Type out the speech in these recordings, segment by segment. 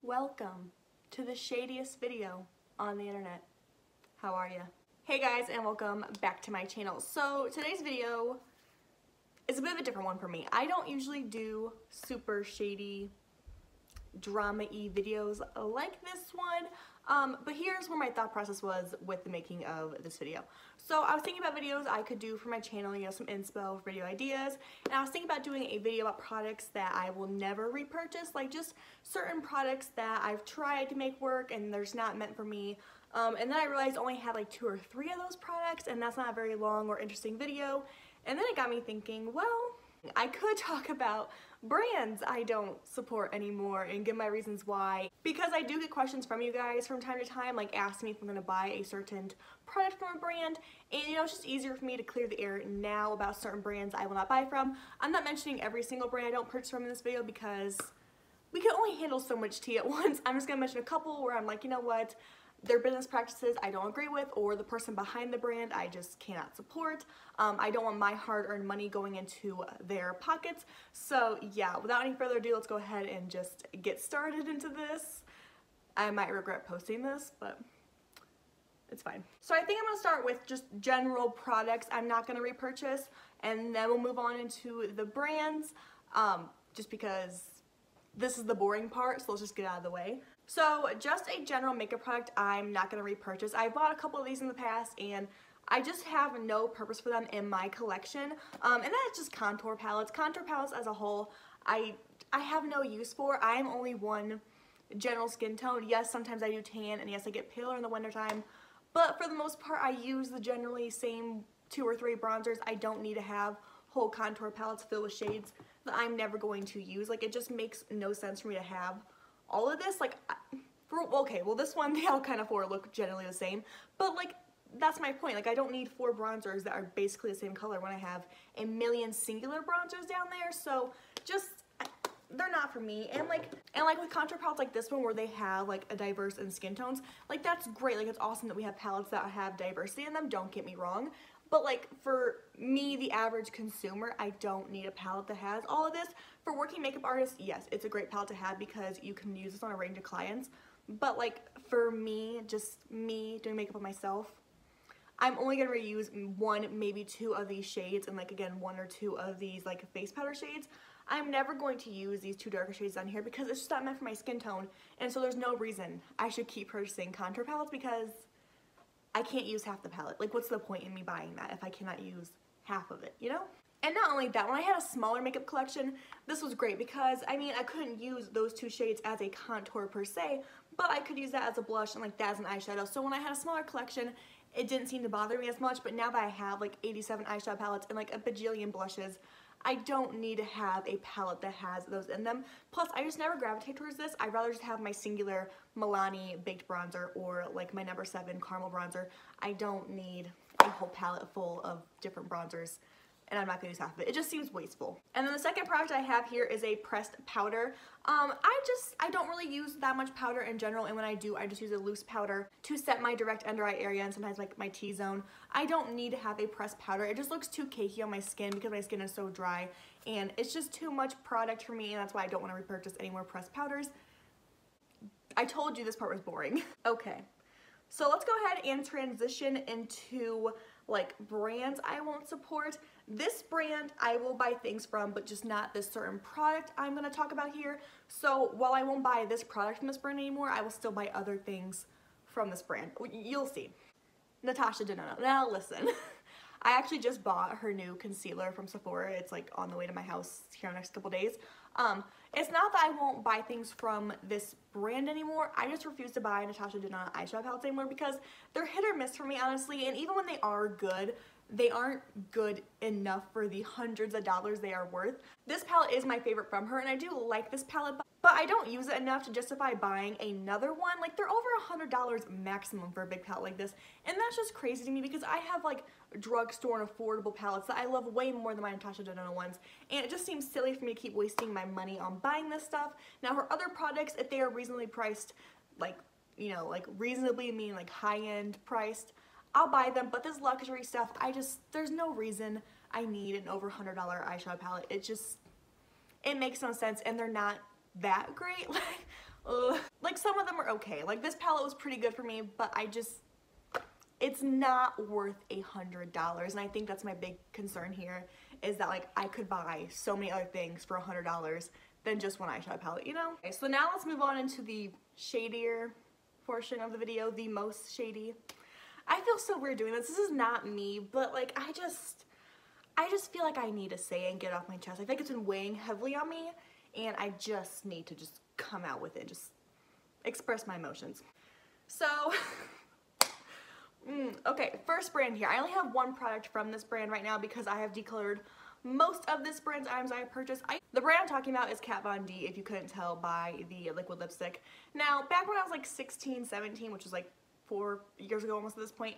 Welcome to the shadiest video on the internet. How are ya? Hey guys, and welcome back to my channel. So today's video is a bit of a different one for me. I don't usually do super shady, drama-y videos like this one, but here's where my thought process was with the making of this video. So I was thinking about videos I could do for my channel, you know, some inspo video ideas, and I was thinking about doing a video about products that I will never repurchase, like just certain products that I've tried to make work and they're just not meant for me. And then I realized I only had like 2 or 3 of those products, and that's not a very long or interesting video. And then it got me thinking, well, I could talk about brands I don't support anymore and give my reasons why, because I do get questions from you guys from time to time, like asking me if I'm going to buy a certain product from a brand, and you know, it's just easier for me to clear the air now about certain brands I will not buy from. I'm not mentioning every single brand I don't purchase from in this video because we can only handle so much tea at once. I'm just going to mention a couple where I'm like, you know what, their business practices I don't agree with, or the person behind the brand I just cannot support. I don't want my hard-earned money going into their pockets. So yeah, without any further ado, let's go ahead and just get started into this. I might regret posting this, but it's fine. So I think I'm gonna start with just general products I'm not gonna repurchase, and then we'll move on into the brands, just because this is the boring part, so let's just get out of the way. So just a general makeup product I'm not going to repurchase. I bought a couple of these in the past and I just have no purpose for them in my collection. And that's just contour palettes. Contour palettes as a whole, I have no use for. I am only one general skin tone. Yes, sometimes I do tan, and yes, I get paler in the wintertime. But for the most part, I use the generally same 2 or 3 bronzers. I don't need to have whole contour palettes filled with shades that I'm never going to use. Like, it just makes no sense for me to have all of this. Like, okay, well, this one, they all kind of 4 look generally the same, but like, that's my point. Like, I don't need 4 bronzers that are basically the same color when I have a million singular bronzers down there. So just, they're not for me. And like with contour palettes like this one, where they have like a diverse in skin tones, like that's great. Like, it's awesome that we have palettes that have diversity in them, don't get me wrong. But like, for me, the average consumer, I don't need a palette that has all of this. For working makeup artists, yes, it's a great palette to have because you can use this on a range of clients. But like, for me, just me doing makeup on myself, I'm only gonna reuse 1, maybe 2 of these shades, and like, again, 1 or 2 of these like face powder shades. I'm never going to use these 2 darker shades down here because it's just not meant for my skin tone. And so there's no reason I should keep purchasing contour palettes because I can't use half the palette. Like, what's the point in me buying that if I cannot use half of it, you know? And not only that, when I had a smaller makeup collection, this was great because, I mean, I couldn't use those 2 shades as a contour per se, but I could use that as a blush and like that as an eyeshadow. So when I had a smaller collection, it didn't seem to bother me as much, but now that I have like 87 eyeshadow palettes and like a bajillion blushes, I don't need to have a palette that has those in them. Plus, I just never gravitate towards this. I'd rather just have my singular Milani baked bronzer or like my number 7 caramel bronzer. I don't need a whole palette full of different bronzers, and I'm not gonna use half of it. It just seems wasteful. And then the second product I have here is a pressed powder. I don't really use that much powder in general, and when I do, I just use a loose powder to set my direct under eye area and sometimes like my T-zone. I don't need to have a pressed powder. It just looks too cakey on my skin because my skin is so dry, and it's just too much product for me, and that's why I don't want to repurchase any more pressed powders. I told you this part was boring. Okay, so let's go ahead and transition into like brands I won't support. This brand I will buy things from, but just not this certain product I'm going to talk about here. So while I won't buy this product from this brand anymore, I will still buy other things from this brand. You'll see. Natasha Denona. Now listen, I actually just bought her new concealer from Sephora. It's like on the way to my house here in the next couple days. It's not that I won't buy things from this brand anymore. I just refuse to buy Natasha Denona eyeshadow palettes anymore because they're hit or miss for me, honestly. And even when they are good, they aren't good enough for the hundreds of dollars they are worth. This palette is my favorite from her, and I do like this palette, but I don't use it enough to justify buying another one. Like, they're over $100 maximum for a big palette like this, and that's just crazy to me because I have like drugstore and affordable palettes that I love way more than my Natasha Denona ones, and it just seems silly for me to keep wasting my money on buying this stuff. Now, her other products, if they are reasonably priced, like, you know, like reasonably meaning like high-end priced, I'll buy them. But this luxury stuff, there's no reason I need an over $100 eyeshadow palette. It makes no sense, and they're not that great. Like, some of them are okay. Like this palette was pretty good for me, but it's not worth $100. And I think that's my big concern here, is that like I could buy so many other things for $100 than just one eyeshadow palette, you know? Okay, so now let's move on into the shadier portion of the video, the most shady. I feel so weird doing this. This is not me, but like I just feel like I need to say it and get it off my chest. I think it's been weighing heavily on me, and I just need to just come out with it, just express my emotions. So, okay, first brand here. I only have one product from this brand right now because I have decluttered most of this brand's items I have purchased. The brand I'm talking about is Kat Von D, if you couldn't tell by the liquid lipstick. Now, back when I was like 16, 17, which was like 4 years ago almost at this point,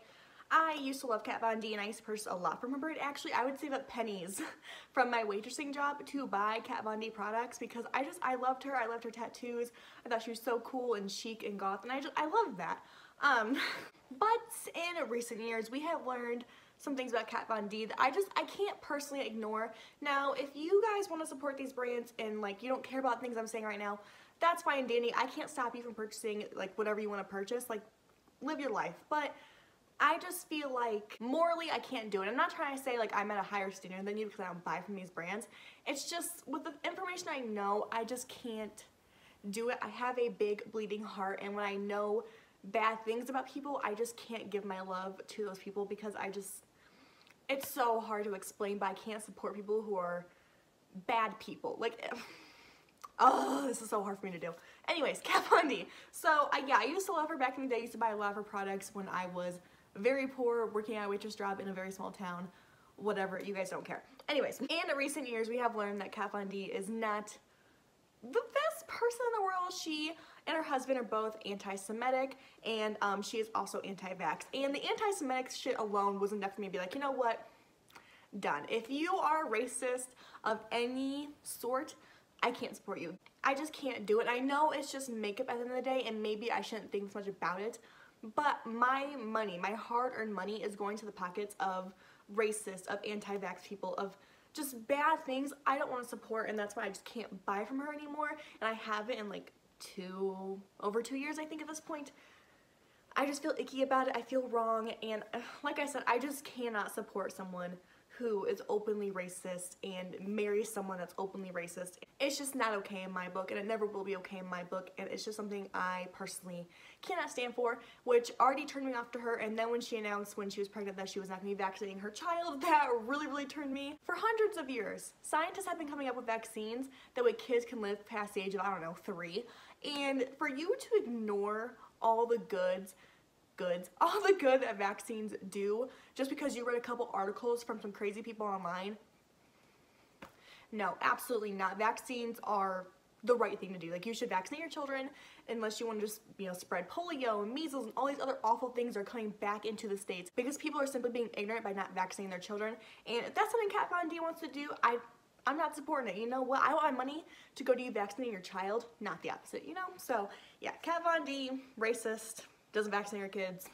I used to love Kat Von D and I used to purchase a lot from her brand. Actually, I would save up pennies from my waitressing job to buy Kat Von D products because I loved her. I loved her tattoos. I thought she was so cool and chic and goth, and I loved that. But in recent years, we have learned some things about Kat Von D that I can't personally ignore. Now, if you guys want to support these brands and like you don't care about things I'm saying right now, that's fine and dandy. I can't stop you from purchasing like whatever you want to purchase. Like, live your life. But I just feel like morally I can't do it. I'm not trying to say like I'm at a higher standard than you because I don't buy from these brands. It's just with the information I know, I just can't do it. I have a big bleeding heart, and when I know bad things about people, I just can't give my love to those people because it's so hard to explain, but I can't support people who are bad people. Like, oh, this is so hard for me to do. Anyways, Kat Von D. So, yeah, I used to love her back in the day. I used to buy a lot of her products when I was very poor, working at a waitress job in a very small town. Whatever, you guys don't care. Anyways, in recent years, we have learned that Kat Von D is not the best person in the world. She and her husband are both anti-Semitic, and she is also anti-vax. And the anti-Semitic shit alone was enough for me to be like, you know what? Done. If you are racist of any sort, I can't support you. I just can't do it. I know it's just makeup at the end of the day, and maybe I shouldn't think this much about it, but my money, my hard-earned money is going to the pockets of racist, of anti-vax people, of just bad things I don't want to support, and that's why I just can't buy from her anymore. And I haven't in like over 2 years, I think, at this point. I just feel icky about it. I feel wrong, and like I said, I just cannot support someone who is openly racist and marries someone that's openly racist. It's just not okay in my book, and it never will be okay in my book, and it's just something I personally cannot stand for, which already turned me off to her. And then when she announced when she was pregnant that she was not going to be vaccinating her child, that really turned me. For hundreds of years, scientists have been coming up with vaccines that way kids can live past the age of, I don't know, 3. And for you to ignore all the good that vaccines do just because you read a couple articles from some crazy people online, no, absolutely not. Vaccines are the right thing to do. Like, you should vaccinate your children unless you want to just, you know, spread polio and measles and all these other awful things are coming back into the States because people are simply being ignorant by not vaccinating their children. And if that's something Kat Von D wants to do, I'm not supporting it. You know what? I want my money to go to you vaccinating your child, not the opposite, you know? So, yeah, Kat Von D, racist, doesn't vaccinate her kids.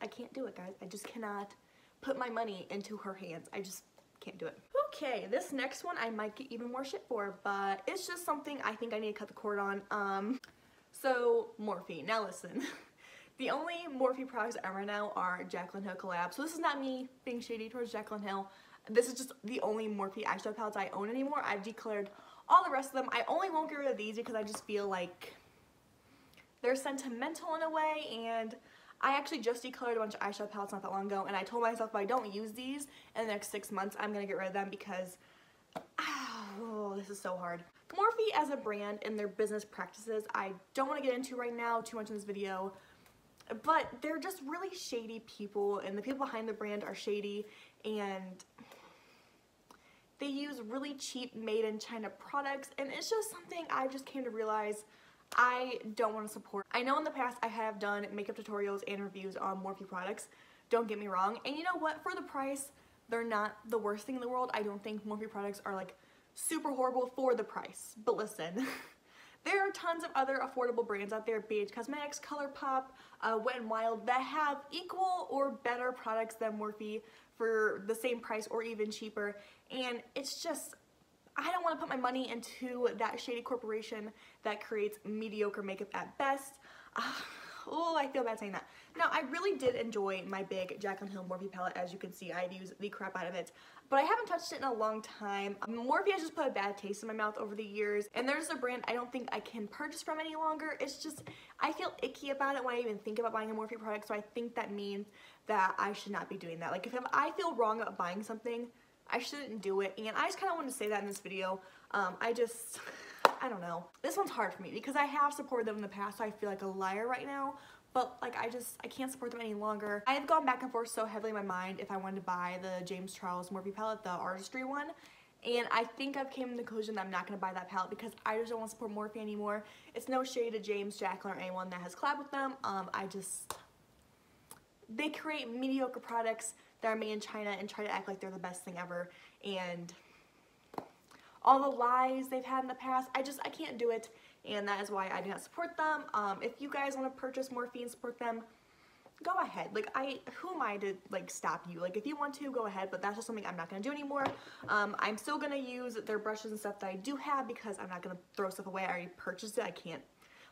I can't do it, guys. I just cannot put my money into her hands. I just can't do it. Okay, this next one I might get even more shit for, but it's just something I think I need to cut the cord on. So, Morphe. Now listen. The only Morphe products I right now are Jaclyn Hill collabs. So this is not me being shady towards Jaclyn Hill. This is just the only Morphe eyeshadow palettes I own anymore. I've declared all the rest of them. I only won't get rid of these because I just feel like they're sentimental in a way, and I actually just declared a bunch of eyeshadow palettes not that long ago, and I told myself if I don't use these in the next 6 months, I'm going to get rid of them because, oh, this is so hard. Morphe as a brand and their business practices, I don't want to get into right now too much in this video, but they're just really shady people, and the people behind the brand are shady, and they use really cheap made-in-China products, and it's just something I just came to realize I don't want to support. I know in the past I have done makeup tutorials and reviews on Morphe products, don't get me wrong, and you know what, for the price, they're not the worst thing in the world. I don't think Morphe products are like super horrible for the price, but listen, there are tons of other affordable brands out there, BH Cosmetics, ColourPop, Wet n Wild, that have equal or better products than Morphe for the same price or even cheaper, and it's just, I don't want to put my money into that shady corporation that creates mediocre makeup at best. Oh, I feel bad saying that. Now, I really did enjoy my big Jaclyn Hill Morphe palette. As you can see, I've used the crap out of it, but I haven't touched it in a long time. Morphe has just put a bad taste in my mouth over the years, and there's a brand I don't think I can purchase from any longer. It's just, I feel icky about it when I even think about buying a Morphe product, so I think that means that I should not be doing that. Like, if I feel wrong about buying something, I shouldn't do it, and I just kind of wanted to say that in this video. I don't know. This one's hard for me because I have supported them in the past, so I feel like a liar right now. But like I can't support them any longer. I have gone back and forth so heavily in my mind if I wanted to buy the James Charles Morphe palette, the artistry one. And I think I've came to the conclusion that I'm not going to buy that palette because I just don't want to support Morphe anymore. It's no shade to James, Jaclyn, or anyone that has collabed with them. They create mediocre products that are made in China and try to act like they're the best thing ever. And all the lies they've had in the past, I can't do it, and that is why I do not support them. If you guys want to purchase Morphe and support them, go ahead. Like, who am I to, like, stop you? Like, if you want to, go ahead, but that's just something I'm not going to do anymore. I'm still going to use their brushes and stuff that I do have because I'm not going to throw stuff away. I already purchased it. I can't,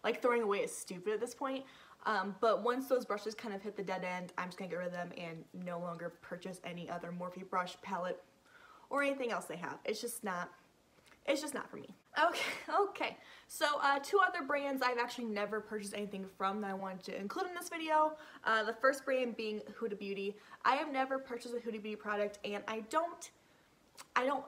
like, throwing away is stupid at this point. But once those brushes kind of hit the dead end, I'm just going to get rid of them and no longer purchase any other Morphe brush, palette, or anything else they have. It's just not for me. Okay. So two other brands I've actually never purchased anything from that I wanted to include in this video. The first brand being Huda Beauty. I have never purchased a Huda Beauty product, and I don't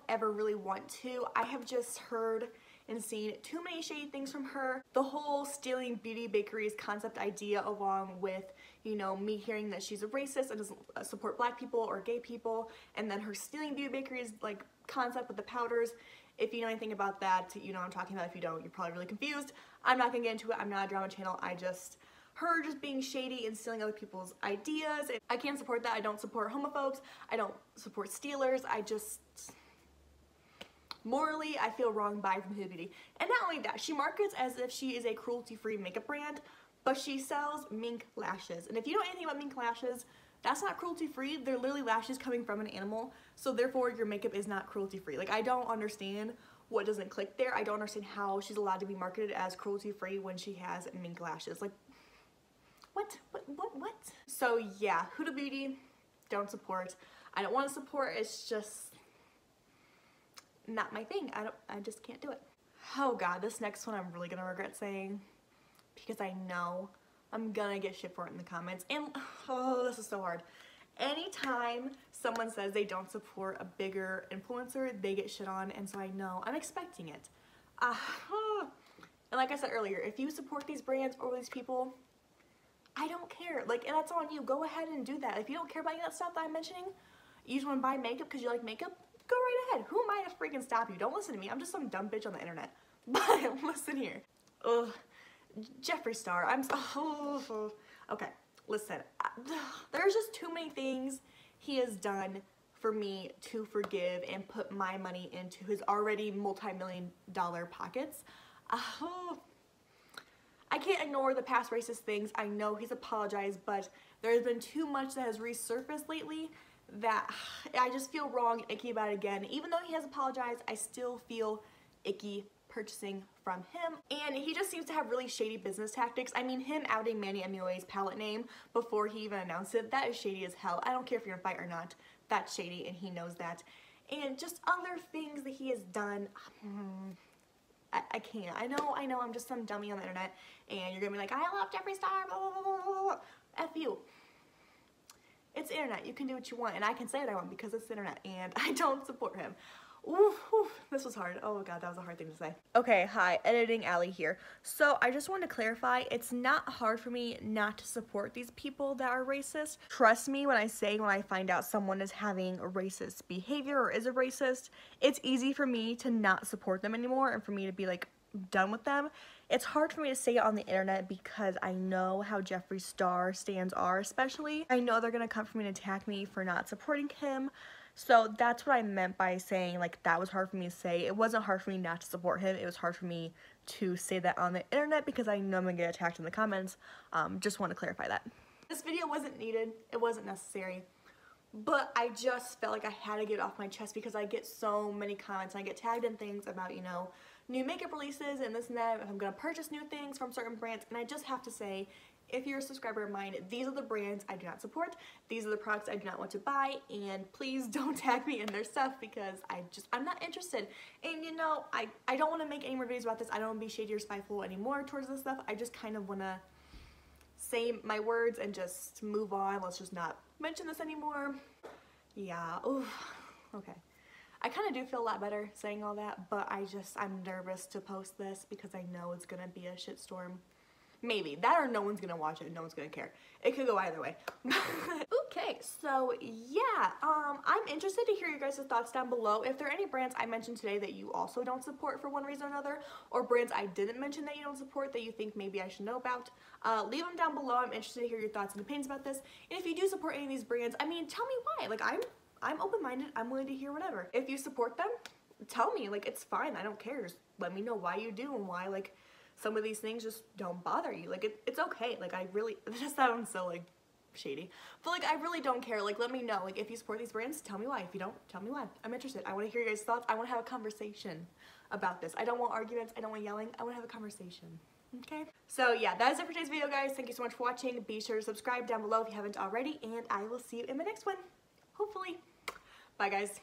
ever really want to. I have just heard and seen too many shady things from her. The whole stealing beauty bakeries concept idea, along with, you know, me hearing that she's a racist and doesn't support black people or gay people, and then her stealing beauty bakeries like concept with the powders. If you know anything about that, you know what I'm talking about. If you don't, you're probably really confused. I'm not gonna get into it. I'm not a drama channel. Her just being shady and stealing other people's ideas. I can't support that. I don't support homophobes. I don't support stealers. Morally, I feel wrong buying from Huda Beauty. And not only that, she markets as if she is a cruelty-free makeup brand, but she sells mink lashes. And if you know anything about mink lashes, that's not cruelty-free. They're literally lashes coming from an animal, so therefore your makeup is not cruelty-free. Like, I don't understand what doesn't click there. I don't understand how she's allowed to be marketed as cruelty-free when she has mink lashes. Like, what? So yeah, Huda Beauty, don't support. I don't want to support. It's just not my thing. I just can't do it. Oh god, this next one I'm really gonna regret saying because I know I'm gonna get shit for it in the comments, and oh, this is so hard. Anytime someone says they don't support a bigger influencer, they get shit on, and so I know I'm expecting it. And like I said earlier, if you support these brands or these people, I don't care. Like, and that's on you. Go ahead and do that. If you don't care about any of that stuff that I'm mentioning, you just want to buy makeup because you like makeup, go right ahead. Who am I to freaking stop you? Don't listen to me. I'm just some dumb bitch on the internet. But listen here. Ugh. Jeffree Star. Okay, listen. There's just too many things he has done for me to forgive and put my money into his already multi-million-dollar pockets. I can't ignore the past racist things. I know he's apologized, but there's been too much that has resurfaced lately that I just feel wrong and icky about it again. Even though he has apologized, I still feel icky purchasing from him, and he just seems to have really shady business tactics. I mean, him outing Manny MUA's palette name before he even announced it, that is shady as hell. I don't care if you're in a fight or not, that's shady, and he knows that. And just other things that he has done, I can't. I know, I'm just some dummy on the internet, and you're gonna be like, I love Jeffree Star, blah, blah, blah, blah, blah. F you. It's the internet, you can do what you want, and I can say what I want because it's the internet, and I don't support him. Oof, this was hard. Oh god, that was a hard thing to say. Okay, hi, editing Allie here. So I just wanted to clarify, it's not hard for me not to support these people that are racist. Trust me when I say when I find out someone is having a racist behavior or is a racist, it's easy for me to not support them anymore and for me to be like done with them. It's hard for me to say it on the internet because I know how Jeffree Star stans are, especially. I know they're gonna come for me and attack me for not supporting him. So that's what I meant by saying, like, that was hard for me to say. It wasn't hard for me not to support him. It was hard for me to say that on the internet because I know I'm gonna get attacked in the comments. Just want to clarify that. This video wasn't needed. It wasn't necessary. but I just felt like I had to get it off my chest because I get so many comments and I get tagged in things about, you know, new makeup releases and this and that, if I'm gonna purchase new things from certain brands, and I just have to say, if you're a subscriber of mine, these are the brands I do not support, these are the products I do not want to buy, and please don't tag me in their stuff because I'm not interested. And you know, I don't want to make any more videos about this. I don't want to be shady or spiteful anymore towards this stuff. I just kind of want to say my words and just move on. Let's just not mention this anymore. Yeah, oof, okay. I kind of do feel a lot better saying all that, but I'm nervous to post this because I know it's gonna be a shitstorm. Maybe. That or no one's gonna watch it and no one's gonna care. It could go either way. Okay, so yeah, I'm interested to hear your guys' thoughts down below. If there are any brands I mentioned today that you also don't support for one reason or another, or brands I didn't mention that you don't support that you think maybe I should know about, leave them down below. I'm interested to hear your thoughts and opinions about this. And if you do support any of these brands, I mean, tell me why. Like, I'm open-minded. I'm willing to hear whatever. If you support them, tell me. Like, it's fine. I don't care. Just let me know why you do and why, like, some of these things just don't bother you. Like, it's okay. Like, it just sounds so, like, shady. But, like, I really don't care. Like, let me know. Like, if you support these brands, tell me why. If you don't, tell me why. I'm interested. I want to hear your guys' thoughts. I want to have a conversation about this. I don't want arguments. I don't want yelling. I want to have a conversation. Okay? So, yeah, that is it for today's video, guys. Thank you so much for watching. Be sure to subscribe down below if you haven't already, and I will see you in my next one. Hopefully. Bye, guys.